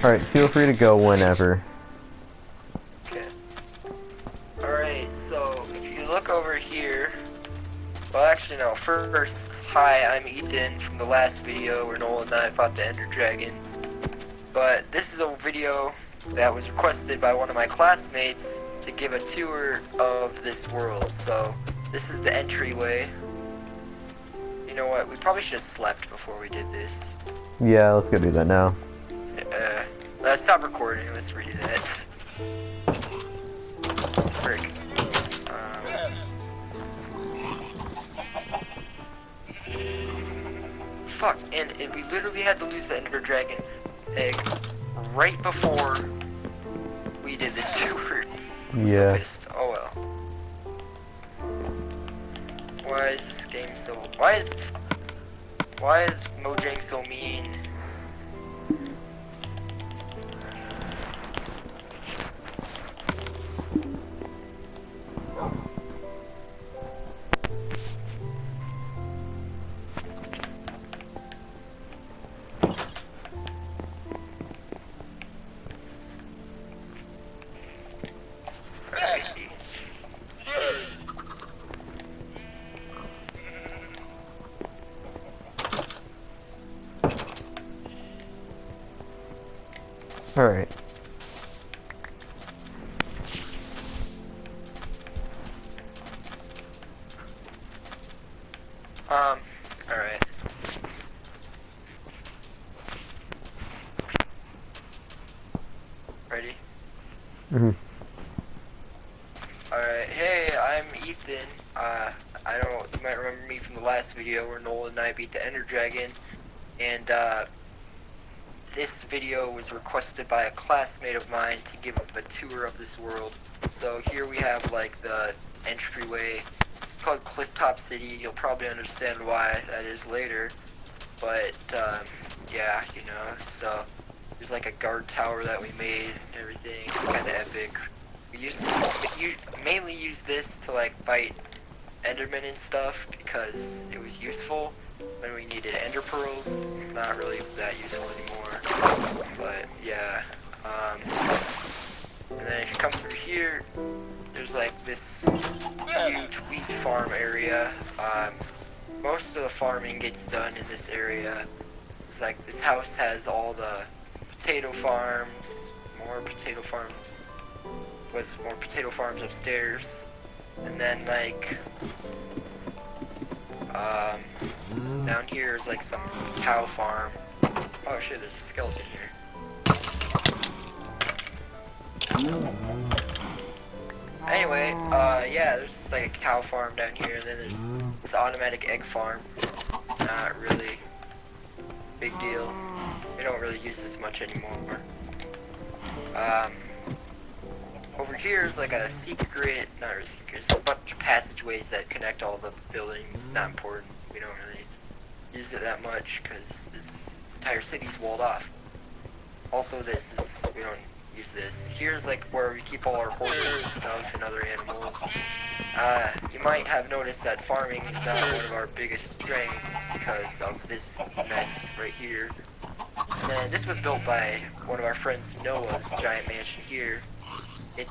Alright, feel free to go whenever. Okay. Alright, so if you look over here, well actually no, first, hi, I'm Ethan from the last video where Noel and I fought the Ender Dragon. But this is a video that was requested by one of my classmates to give a tour of this world. So this is the entryway. You know what, we probably should have slept before we did this. Yeah, let's go do that now. Let's stop recording, let's redo that. Frick. Fuck, and we literally had to lose the Ender Dragon egg right before we did this tour. Yeah. So pissed. Oh well. Why is this game so... Why is Mojang so mean? Alright. Alright. Ready? Mhm. Alright, hey, I'm Ethan. I don't know, you might remember me from the last video where Noel and I beat the Ender Dragon. And, this video was requested by a classmate of mine to give a tour of this world. So here we have like the entryway. It's called Clifftop City. You'll probably understand why that is later. But yeah, you know, so there's like a guard tower that we made and everything. It's kind of epic. We mainly use this to like fight Endermen and stuff because it was useful when we needed Ender Pearls. Not really that useful anymore, but yeah. And then if you come through here, there's like this huge wheat farm area. Most of the farming gets done in this area. It's like this house has all the potato farms, more potato farms upstairs, and then like down here is like some cow farm. Oh shit, there's a skeleton here. Anyway, yeah, there's like a cow farm down here, and then there's this automatic egg farm. Not really big deal. We don't really use this much anymore. Over here is like a secret, not really secret, it's a bunch of passageways that connect all the buildings. Not important. We don't really use it that much because this entire city's walled off. Also, we don't use this. Here's like where we keep all our horses and stuff and other animals. You might have noticed that farming is not one of our biggest strengths because of this mess right here. And then this was built by one of our friends Noah's giant mansion here. He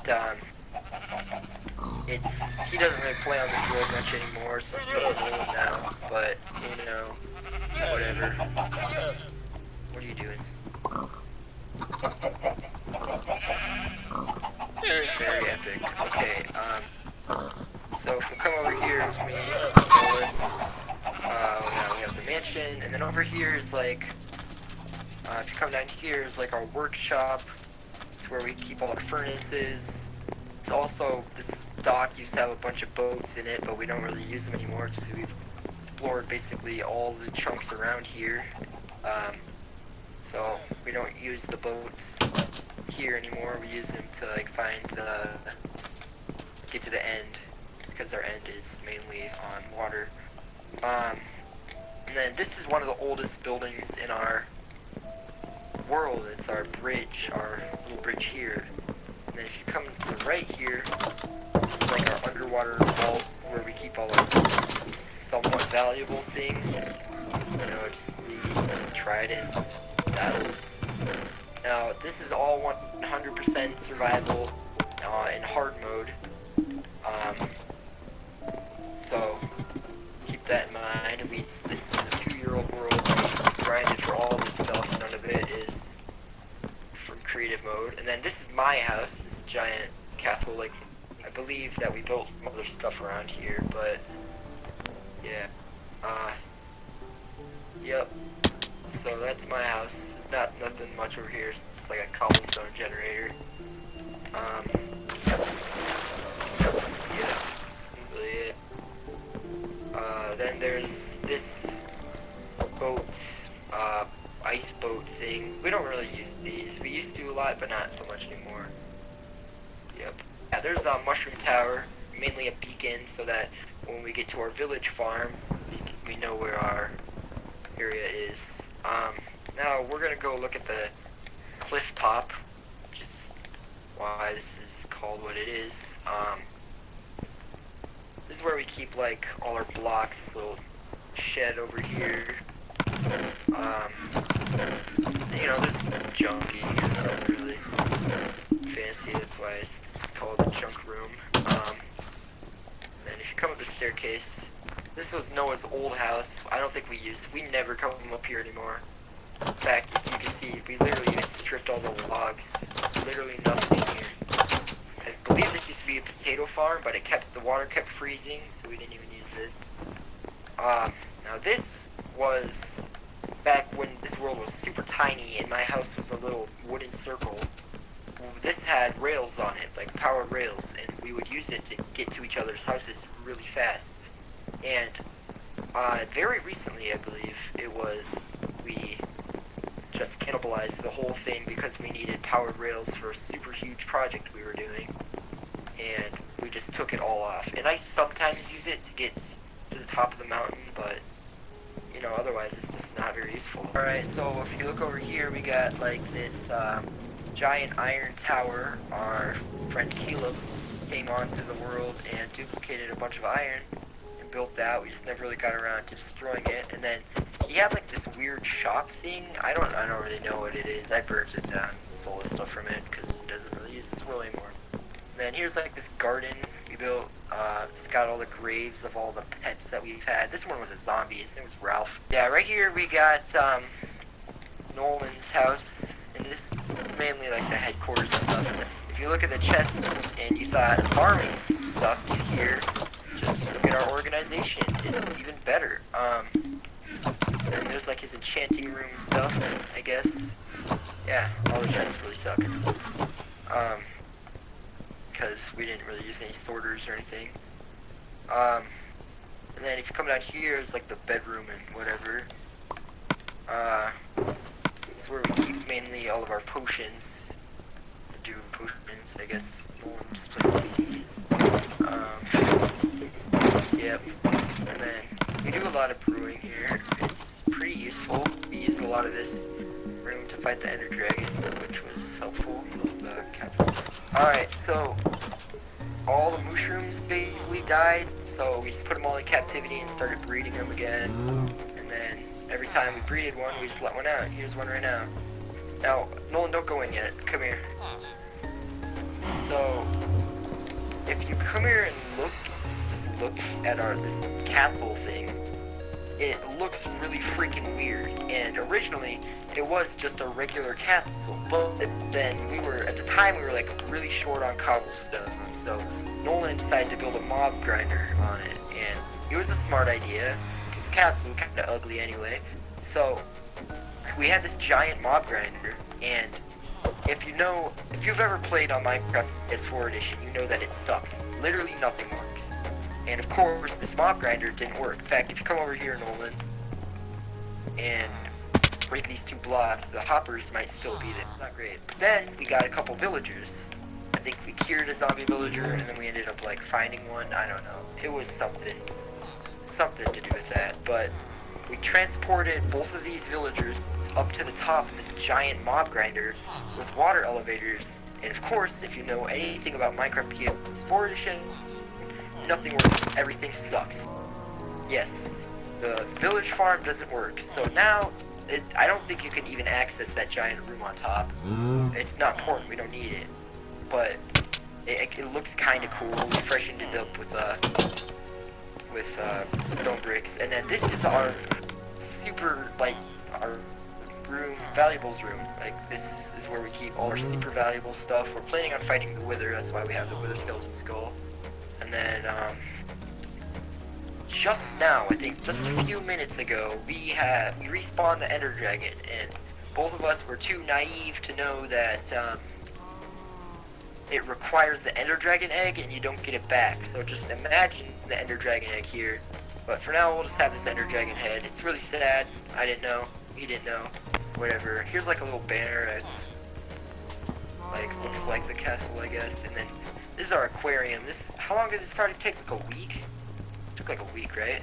doesn't really play on this world much anymore, it's just really old now, but, you know, whatever. What are you doing? Very epic. Okay, so if we come over here, it's me, now we have the mansion, and then over here is like, if you come down here, is like our workshop. It's where we keep all our furnaces. It's also, this dock used to have a bunch of boats in it, but we don't really use them anymore because we've explored basically all the chunks around here. So we don't use the boats here anymore. We use them to like get to the end, because our end is mainly on water. And then this is one of the oldest buildings in our world. It's our bridge, our little bridge here. And then if you come to the right here, it's like our underwater vault where we keep all our somewhat valuable things. You know, just these tridents, saddles, Now, this is all 100% survival in hard mode. So keep that in mind. This is a 2-year-old world. We grinded for all this stuff. None of it is from creative mode. And then this is my house. This giant castle. Like, I believe that we built other stuff around here, but yeah. Yep. So that's my house. There's nothing much over here. It's like a cobblestone generator. Yeah. Really it. Then there's this boat, ice boat thing. We don't really use these. We used to a lot, but not so much anymore. Yep. Yeah, there's a mushroom tower, mainly a beacon, so that when we get to our village farm, we know where our area is. Now we're gonna go look at the cliff top, which is why this is called what it is. This is where we keep like all our blocks. This little shed over here. You know, there's junky, nothing really fancy. That's why it's called the junk room. And if you come up the staircase, this was Noah's old house. I don't think we never come up here anymore. In fact, you can see we literally even stripped all the logs. Literally nothing here. I believe this used to be a potato farm, but the water kept freezing, so we didn't even use this. Now this was back when this world was super tiny and my house was a little wooden circle. This had rails on it, like powered rails, and we would use it to get to each other's houses really fast. And very recently, I believe it was, we just cannibalized the whole thing because we needed powered rails for a super huge project we were doing, and we just took it all off. And I sometimes use it to get to the top of the mountain, but you know, otherwise it's just not very useful. Alright, so if you look over here, we got like this giant iron tower. Our friend Caleb came onto the world and duplicated a bunch of iron and built that. We just never really got around to destroying it. And then he had like this weird shop thing. I don't really know what it is. I burnt it down, stole the stuff from it because it doesn't really use this world anymore. And then here's like this garden we built. It's got all the graves of all the pets that we've had. This one was a zombie. His name was Ralph. Yeah, right here we got Nolan's house, and this is mainly like the headquarters and stuff. If you look at the chest and you thought farming sucked here, just look at our organization. It's even better. And there's like his enchanting room and stuff, I guess. Yeah, all the chests really suck. Because we didn't really use any sorters or anything. And then if you come down here, it's like the bedroom and whatever. It's where we keep mainly all of our potions. Do potions, I guess. Just play CD. Yep. And then we do a lot of brewing here. It's pretty useful. We used a lot of this room to fight the Ender Dragon, which was helpful. Alright, so all the mushrooms basically died, so we just put them all in captivity and started breeding them again. And then every time we breeded one, we just let one out. Here's one right now. Now, Nolan, don't go in yet. Come here. So, if you come here and just look at this castle thing, it looks really freaking weird. And originally, it was just a regular castle, but then at the time we were like really short on cobblestone, so Nolan decided to build a mob grinder on it, and it was a smart idea, because the castle was kind of ugly anyway. So we had this giant mob grinder, and if you've ever played on Minecraft PS4 edition, you know that it sucks. Literally nothing works. And of course, this mob grinder didn't work. In fact, if you come over here, Nolan, and break these 2 blocks, the hoppers might still be there. It's not great. But then we got a couple villagers. I think we cured a zombie villager, and then we ended up like finding one. I don't know. It was something to do with that. But we transported both of these villagers up to the top of this giant mob grinder with water elevators. And of course, if you know anything about Minecraft PS4 edition, nothing works. Everything sucks. Yes, the village farm doesn't work. So now I don't think you can even access that giant room on top. It's not important, we don't need it. But it looks kind of cool. We freshened it up with stone bricks. And then this is our super, like, our room, valuables room. Like, this is where we keep all our super valuable stuff. We're planning on fighting the Wither, that's why we have the Wither skeleton skull. And then, just now, I think, just a few minutes ago, we respawned the Ender Dragon, and both of us were too naive to know that, it requires the Ender Dragon egg, and you don't get it back. So just imagine the Ender Dragon egg here. But for now, we'll just have this Ender Dragon head. It's really sad. I didn't know. He didn't know. Whatever. Here's like a little banner. It's like, looks like the castle, I guess. And then this is our aquarium. How long did this project take? Like a week? It took like a week, right?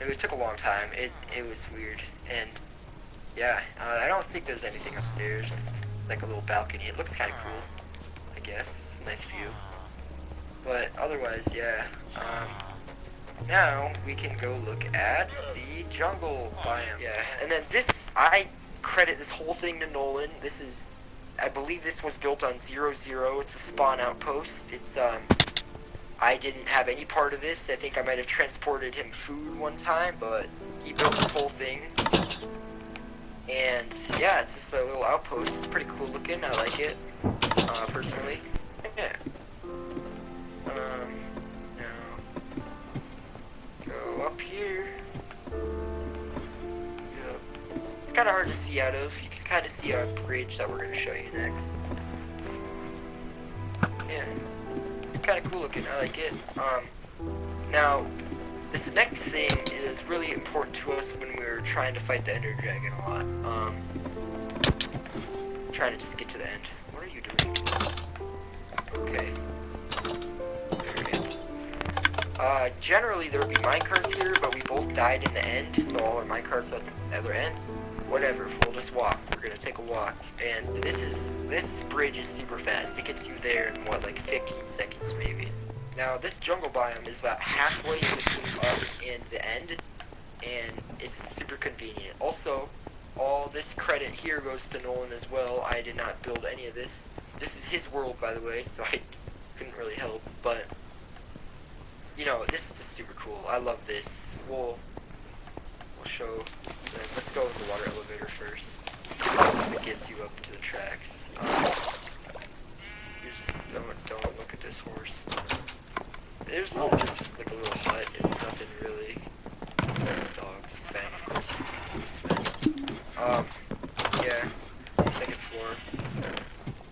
It took a long time. It was weird. And yeah, I don't think there's anything upstairs. Like a little balcony. It looks kind of cool, I guess. It's a nice view. But otherwise, yeah. Now we can go look at the jungle biome. Yeah, and then this, I credit this whole thing to Nolan. This is, I believe this was built on 0-0. It's a spawn outpost. It's, I didn't have any part of this. I think I might have transported him food one time, but he built this whole thing. And yeah, it's just a little outpost. It's pretty cool looking. I like it, personally. Yeah. Go up here. Yep. It's kind of hard to see out of. You can kind of see our bridge that we're going to show you next. Yeah. It's kind of cool looking. I like it. Now, this next thing is really important to us when we were trying to fight the Ender Dragon a lot. Trying to just get to the end. What are you doing? Okay. Generally there would be minecarts here, but we both died in the end, so all our minecarts are at the other end. Whatever, we'll just walk. We're gonna take a walk. And this bridge is super fast. It gets you there in what, like 15 seconds maybe. Now this jungle biome is about halfway between us and the end, and it's super convenient. Also, all this credit here goes to Nolan as well. I did not build any of this. This is his world, by the way, so I couldn't really help, but you know, this is just super cool. I love this. We'll show. Let's go with the water elevator first. It gets you up to the tracks. You just don't look at this horse. There's just like a little hut. It's nothing really. There's dogs. Sven, of course. Sven. Yeah. Second floor.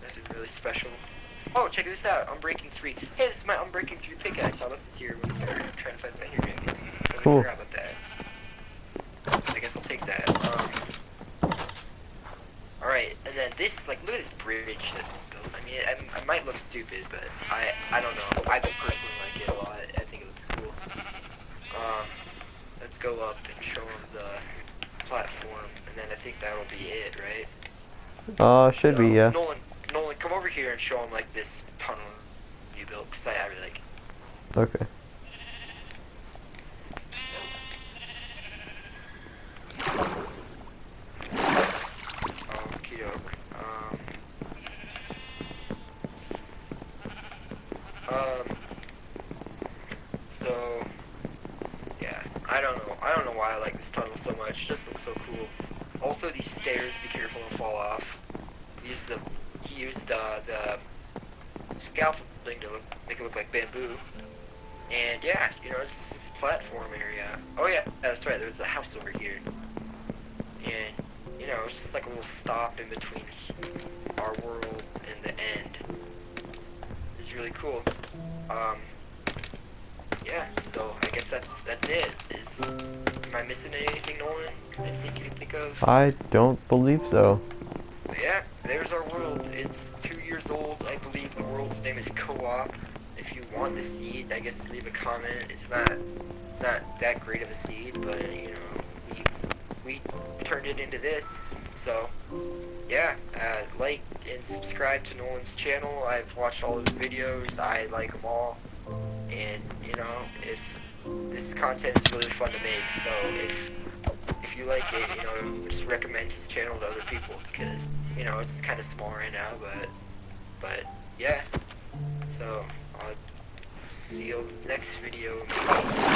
Nothing really special. Oh, check this out, Unbreaking 3. Hey, this is my Unbreaking 3 pickaxe. I left this here when we were trying to fight the Ender Dragon. Cool. I forgot about that. I guess I'll take that. Alright, and then this, like, look at this bridge that we built. I mean, I might look stupid, but I don't know. I personally like it a lot. I think it looks cool. Let's go up and show them the platform, and then I think that'll be it, right? Should be, yeah. Nolan, come over here and show him like this tunnel you built, because I really like it. Okay. Okie doke. So yeah, I don't know why I like this tunnel so much. It just looks so cool. Also, these stairs, be careful don't fall off. He used the scaffolding to make it look like bamboo. And yeah, you know, it's this platform area. Oh yeah, that's right, there's a house over here. And, you know, it's just like a little stop in between our world and the end. It's really cool. Yeah, so I guess that's it. Am I missing anything, Nolan? Anything you can think of? I don't believe so. Yeah, there's our world. It's 2 years old. I believe the world's name is Co-op. If you want the seed, I guess leave a comment. It's not that great of a seed, but you know, we turned it into this. So yeah, like and subscribe to Nolan's channel. I've watched all his videos. I like them all, and you know, if this content is really fun to make, so if if you like it, you know, just recommend his channel to other people, because, you know, it's kind of small right now, but yeah. So I'll see you next video. Maybe.